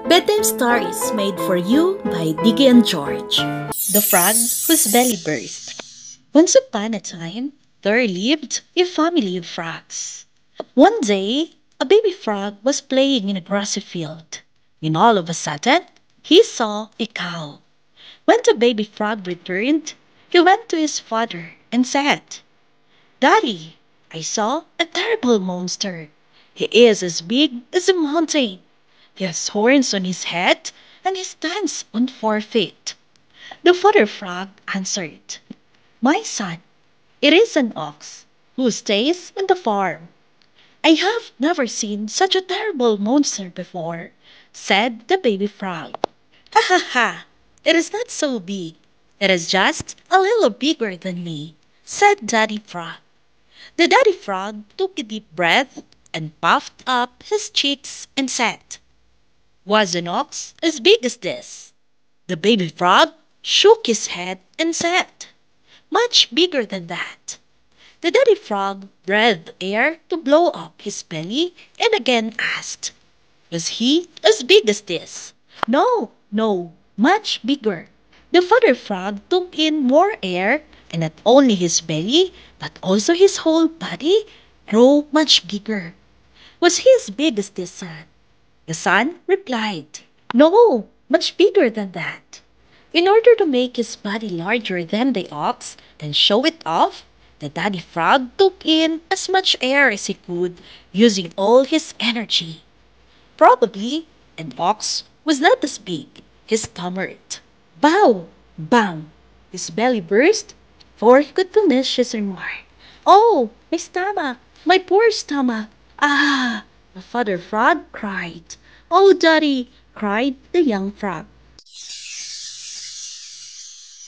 Bedtime Stories made for you by Diggy and George. The Frog Whose Belly Burst. Once upon a time, there lived a family of frogs. One day, a baby frog was playing in a grassy field, and all of a sudden, he saw a cow. When the baby frog returned, he went to his father and said, "Daddy, I saw a terrible monster. He is as big as a mountain. He has horns on his head and he stands on 4 feet." The father frog answered, "My son, it is an ox who stays on the farm." "I have never seen such a terrible monster before," said the baby frog. "Ha ha ha! It is not so big. It is just a little bigger than me," said Daddy Frog. The Daddy Frog took a deep breath and puffed up his cheeks and said, "Was an ox as big as this?" The baby frog shook his head and said, "Much bigger than that." The daddy frog breathed air to blow up his belly and again asked, "Was he as big as this?" "No, no, much bigger." The father frog took in more air, and not only his belly, but also his whole body grew much bigger. "Was he as big as this, son?" The son replied, "No, much bigger than that." In order to make his body larger than the ox and show it off, the daddy frog took in as much air as he could, using all his energy. Probably an ox was not as big. He stammered, "Bow, bow." His belly burst before he could finish his remark. "Oh, my stomach, my poor stomach. Ah!" The father frog cried. "Oh, daddy!" cried the young frog.